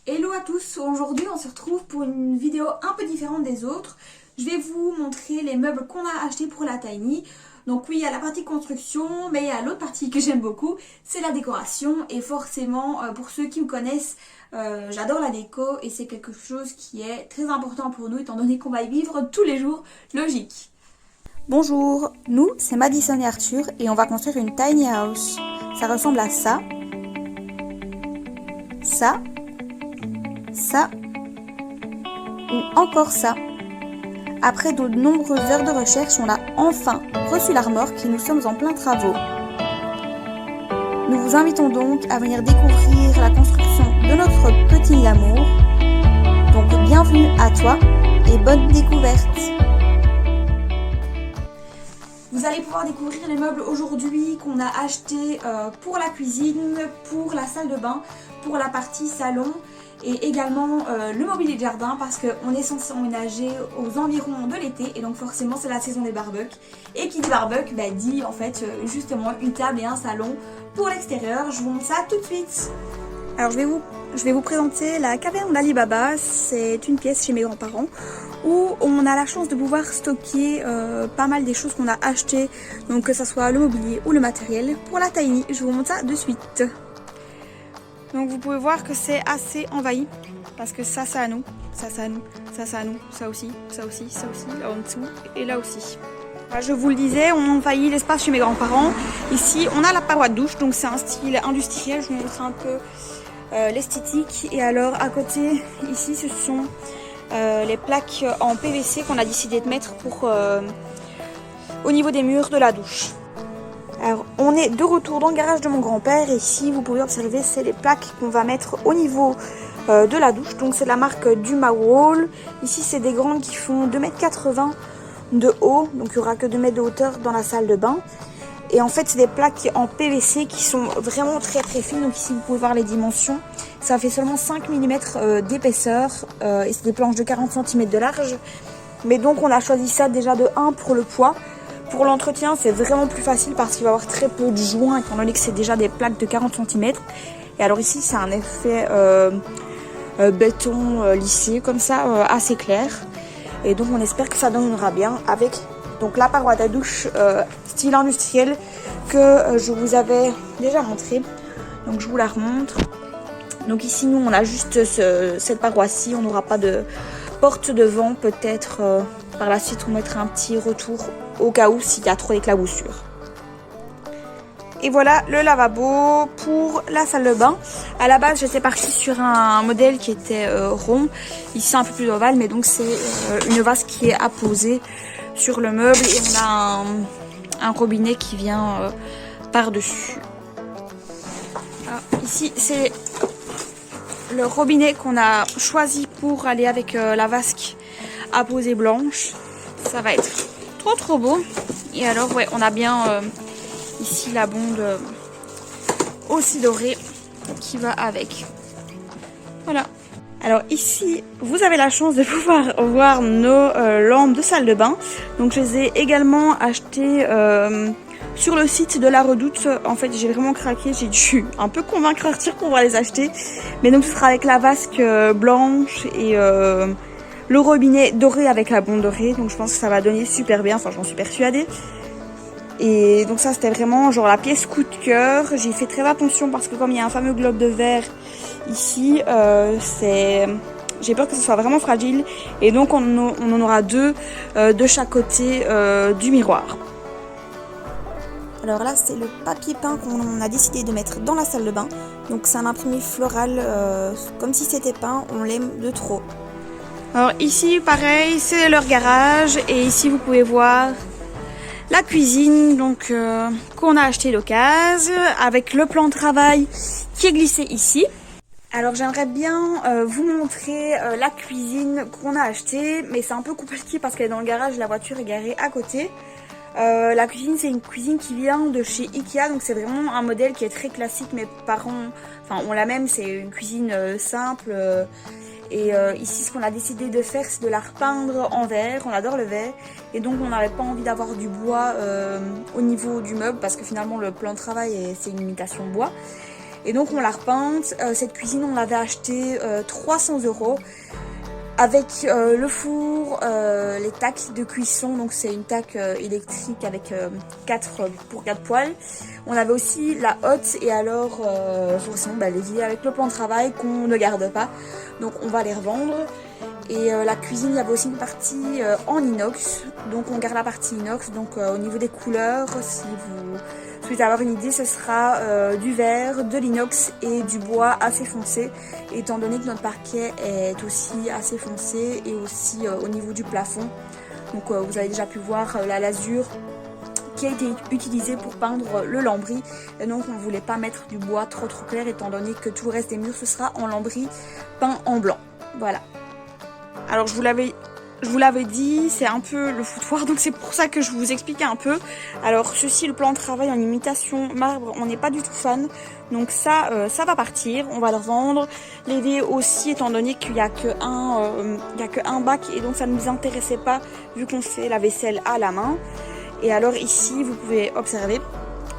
Hello à tous, aujourd'hui on se retrouve pour une vidéo un peu différente des autres. Je vais vous montrer les meubles qu'on a achetés pour la Tiny. Donc oui, il y a la partie construction, mais il y a l'autre partie que j'aime beaucoup, c'est la décoration. Et forcément, pour ceux qui me connaissent, j'adore la déco et c'est quelque chose qui est très important pour nous étant donné qu'on va y vivre tous les jours, logique. Bonjour, nous c'est Madison et Arthur et on va construire une tiny house. Ça ressemble à ça, ça, ça ou encore ça. Après de nombreuses heures de recherche, on a enfin reçu la remorque et nous sommes en plein travaux. Nous vous invitons donc à venir découvrir la construction de notre petit amour. Donc bienvenue à toi et bonne découverte. Vous allez pouvoir découvrir les meubles aujourd'hui qu'on a achetés pour la cuisine, pour la salle de bain, pour la partie salon et également le mobilier de jardin parce qu'on est censé emménager aux environs de l'été et donc forcément c'est la saison des barbecues. Et qui dit barbecue dit en fait justement une table et un salon pour l'extérieur. Je vous montre ça tout de suite. Alors je vais vous présenter la caverne d'Ali Baba. C'est une pièce chez mes grands-parents où on a la chance de pouvoir stocker pas mal des choses qu'on a achetées, donc que ce soit le mobilier ou le matériel. Pour la Tiny, je vous montre ça de suite. Donc vous pouvez voir que c'est assez envahi parce que ça c'est à nous, ça c'est à nous, ça c'est à nous, ça aussi, ça aussi, ça aussi, là en dessous et là aussi. Je vous le disais, on envahit l'espace chez mes grands-parents. Ici on a la paroi de douche, donc c'est un style industriel, je vous montre un peu l'esthétique. Et alors à côté ici ce sont les plaques en PVC qu'on a décidé de mettre pour au niveau des murs de la douche. Alors on est de retour dans le garage de mon grand-père et ici vous pouvez observer c'est les plaques qu'on va mettre au niveau de la douche. Donc c'est la marque Dumawall. Ici c'est des grandes qui font 2,80 m de haut, donc il n'y aura que 2 mètres de hauteur dans la salle de bain. Et en fait c'est des plaques en PVC qui sont vraiment très fines. Donc ici vous pouvez voir les dimensions, ça fait seulement 5 mm d'épaisseur et c'est des planches de 40 cm de large. Mais donc on a choisi ça déjà de 1 pour le poids. Pour l'entretien c'est vraiment plus facile parce qu'il va y avoir très peu de joints étant donné que c'est déjà des plaques de 40 cm. Et alors ici c'est un effet béton lissé comme ça, assez clair. Et donc on espère que ça donnera bien avec donc la paroi de douche style industriel que je vous avais déjà montré. Donc je vous la remontre. Donc ici nous on a juste cette paroi-ci, on n'aura pas de porte devant. Peut-être par la suite on mettra un petit retour au cas où s'il y a trop d'éclaboussures. Et voilà le lavabo pour la salle de bain. À la base j'étais partie sur un modèle qui était rond, ici un peu plus ovale, mais donc c'est une vase qui est apposée sur le meuble et on a un robinet qui vient par-dessus. Ici c'est le robinet qu'on a choisi pour aller avec la vasque apposée blanche. Ça va être trop beau. Et alors ouais, on a bien ici la bonde aussi dorée qui va avec. Voilà. Alors ici, vous avez la chance de pouvoir voir nos lampes de salle de bain. Donc je les ai également achetées sur le site de la Redoute. En fait, j'ai vraiment craqué. J'ai dû un peu convaincre Arthur qu'on va les acheter. Mais donc ce sera avec la vasque blanche et le robinet doré avec la bonde dorée. Donc je pense que ça va donner super bien. Enfin, j'en suis persuadée. Et donc ça c'était vraiment genre la pièce coup de cœur. J'ai fait très attention parce que comme il y a un fameux globe de verre ici, j'ai peur que ce soit vraiment fragile. Et donc on en aura deux de chaque côté du miroir. Alors là c'est le papier peint qu'on a décidé de mettre dans la salle de bain. Donc c'est un imprimé floral comme si c'était peint, on l'aime de trop. Alors ici pareil c'est leur garage et ici vous pouvez voir la cuisine donc qu'on a acheté d'occasion avec le plan de travail qui est glissé ici. Alors j'aimerais bien vous montrer la cuisine qu'on a achetée, mais c'est un peu compliqué parce qu'elle est dans le garage, la voiture est garée à côté. La cuisine c'est une cuisine qui vient de chez Ikea, donc c'est vraiment un modèle qui est très classique. Mes parents ont la même, c'est une cuisine simple. Et ici ce qu'on a décidé de faire c'est de la repeindre en verre, on adore le verre et donc on n'avait pas envie d'avoir du bois au niveau du meuble parce que finalement le plan de travail c'est une imitation bois. Et donc on l'a repeinte. Cette cuisine on l'avait achetée 300 € avec le four, les tacs de cuisson. Donc c'est une tac électrique avec 4 poêles. On avait aussi la hotte et alors sinon les vies avec le plan de travail qu'on ne garde pas. Donc on va les revendre. Et la cuisine, il y avait aussi une partie en inox, donc on garde la partie inox. Donc au niveau des couleurs, si vous souhaitez avoir une idée, ce sera du verre, de l'inox et du bois assez foncé, étant donné que notre parquet est aussi assez foncé et aussi au niveau du plafond. Donc vous avez déjà pu voir la lasure qui a été utilisée pour peindre le lambris, et donc on ne voulait pas mettre du bois trop clair, étant donné que tout le reste des murs ce sera en lambris peint en blanc. Voilà. Alors je vous l'avais dit, c'est un peu le foutoir, donc c'est pour ça que je vous expliquais un peu. Alors ceci, le plan de travail en imitation marbre, on n'est pas du tout fan, donc ça va partir, on va le revendre. L'évier aussi, étant donné qu'il n'y a qu'un bac, et donc ça ne nous intéressait pas vu qu'on fait la vaisselle à la main. Et alors ici, vous pouvez observer,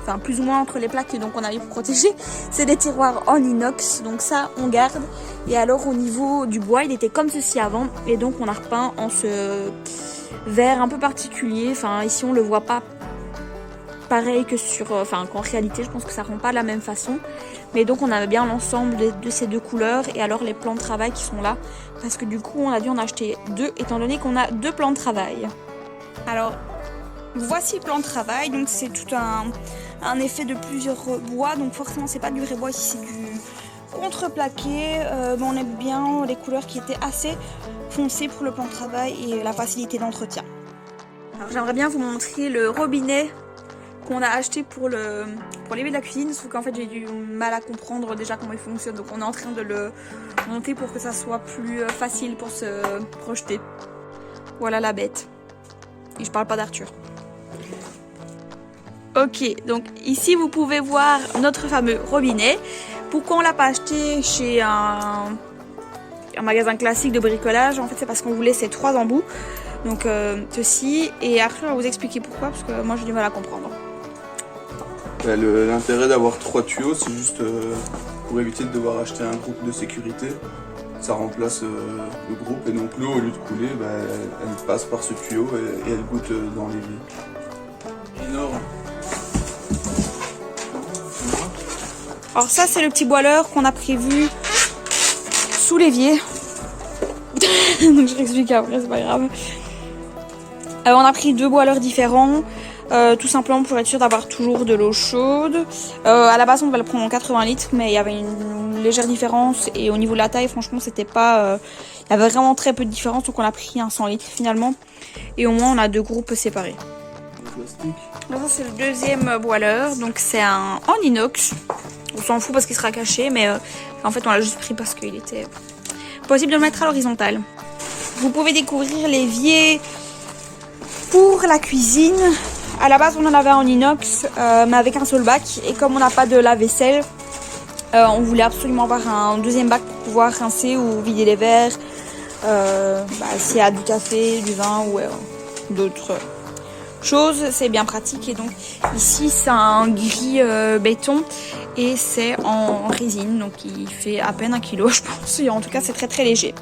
enfin plus ou moins entre les plaques, donc on a eu pour protéger, c'est des tiroirs en inox, donc ça on garde. Et alors au niveau du bois, il était comme ceci avant, et donc on a repeint en ce vert un peu particulier. Enfin ici on le voit pas pareil que sur, qu'en réalité je pense que ça rend pas de la même façon. Mais donc on avait bien l'ensemble de ces deux couleurs, et alors les plans de travail qui sont là, parce que du coup on a dû en acheter deux, étant donné qu'on a deux plans de travail. Alors voici le plan de travail, donc c'est tout un effet de plusieurs bois, donc forcément c'est pas du vrai bois ici, c'est du contreplaqué. On aime bien les couleurs qui étaient assez foncées pour le plan de travail et la facilité d'entretien. Alors j'aimerais bien vous montrer le robinet qu'on a acheté pour l'évier de la cuisine, sauf qu'en fait j'ai du mal à comprendre déjà comment il fonctionne, donc on est en train de le monter pour que ça soit plus facile pour se projeter. Voilà la bête. Et je parle pas d'Arthur. Ok, donc ici vous pouvez voir notre fameux robinet. Pourquoi on l'a pas acheté chez un magasin classique de bricolage? En fait c'est parce qu'on voulait ces trois embouts. Donc ceci, et après on va vous expliquer pourquoi, parce que moi j'ai du mal à comprendre. L'intérêt d'avoir trois tuyaux, c'est juste pour éviter de devoir acheter un groupe de sécurité. Ça remplace le groupe, et donc l'eau, au lieu de couler, elle passe par ce tuyau et elle goûte dans l'évier. Énorme. Alors ça c'est le petit boileur qu'on a prévu sous l'évier. Donc je réexplique après, c'est pas grave. On a pris deux boileurs différents, tout simplement pour être sûr d'avoir toujours de l'eau chaude. À la base on devait le prendre en 80 litres, mais il y avait une légère différence, et au niveau de la taille franchement c'était pas... il y avait vraiment très peu de différence, donc on a pris un 100 litres finalement. Et au moins on a deux groupes séparés. Alors ça c'est le deuxième boileur, donc c'est un en inox. On s'en fout parce qu'il sera caché, mais en fait on l'a juste pris parce qu'il était possible de le mettre à l'horizontale. Vous pouvez découvrir l'évier pour la cuisine. À la base on en avait un en inox, mais avec un seul bac, et comme on n'a pas de lave-vaisselle, on voulait absolument avoir un deuxième bac pour pouvoir rincer ou vider les verres, s'il y a du café, du vin ou d'autres chose, c'est bien pratique. Et donc ici c'est un gris béton, et c'est en résine, donc il fait à peine 1 kg je pense, et en tout cas c'est très léger.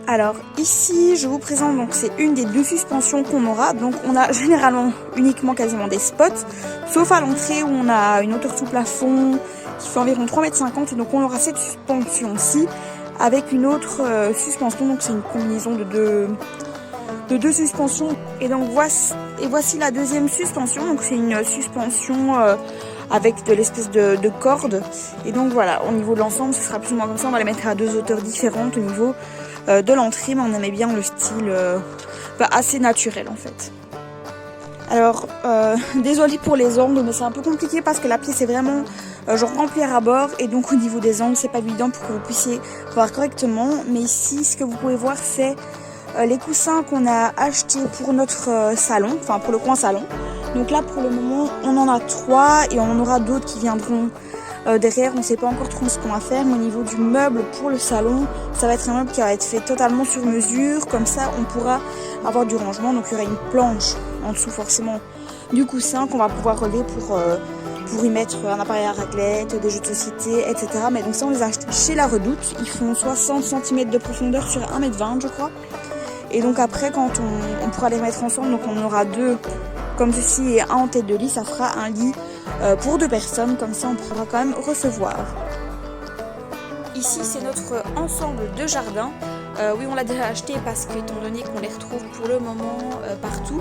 Alors ici je vous présente, donc c'est une des deux suspensions qu'on aura. Donc on a généralement uniquement quasiment des spots, sauf à l'entrée où on a une hauteur sous plafond qui fait environ 3,50 m, et donc on aura cette suspension-ci avec une autre suspension, donc c'est une combinaison de deux suspensions. Et donc voici la deuxième suspension, donc c'est une suspension avec de l'espèce de corde. Et donc voilà, au niveau de l'ensemble ce sera plus ou moins comme ça. On va les mettre à deux hauteurs différentes au niveau de l'entrée, mais on aimait bien le style assez naturel en fait. Alors désolé pour les angles, mais c'est un peu compliqué parce que la pièce est vraiment remplir à bord, et donc au niveau des angles c'est pas évident pour que vous puissiez voir correctement. Mais ici ce que vous pouvez voir c'est les coussins qu'on a achetés pour notre salon, enfin pour le coin salon. Donc là pour le moment on en a 3, et on en aura d'autres qui viendront derrière. On ne sait pas encore trop ce qu'on va faire, mais au niveau du meuble pour le salon, ça va être un meuble qui va être fait totalement sur mesure, comme ça on pourra avoir du rangement. Donc il y aura une planche en dessous forcément du coussin qu'on va pouvoir relever pour pour y mettre un appareil à raclette, des jeux de société, etc. Mais donc ça on les a achetés chez La Redoute. Ils font 60 cm de profondeur sur 1,20 m je crois. Et donc après quand on pourra les mettre ensemble, donc on aura 2 comme ceci et 1 en tête de lit, ça fera un lit pour 2 personnes, comme ça on pourra quand même recevoir. Ici c'est notre ensemble de jardin. Oui, on l'a déjà acheté parce que, étant donné qu'on les retrouve pour le moment partout.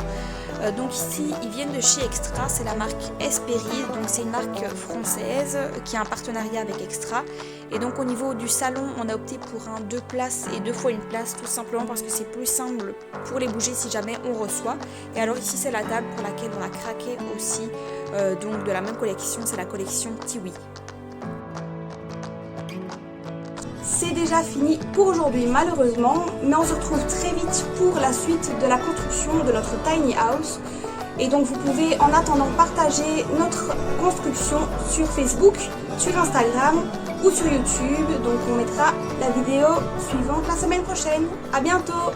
Donc ici, ils viennent de chez Extra, c'est la marque Hespérise, donc c'est une marque française qui a un partenariat avec Extra. Et donc au niveau du salon, on a opté pour un 2 places et 2 fois une place, tout simplement parce que c'est plus simple pour les bouger si jamais on reçoit. Et alors ici, c'est la table pour laquelle on a craqué aussi, donc de la même collection, c'est la collection Tiwi. C'est déjà fini pour aujourd'hui malheureusement, mais on se retrouve très vite pour la suite de la construction de notre tiny house. Et donc vous pouvez en attendant partager notre construction sur Facebook, sur Instagram ou sur YouTube. Donc on mettra la vidéo suivante la semaine prochaine. À bientôt!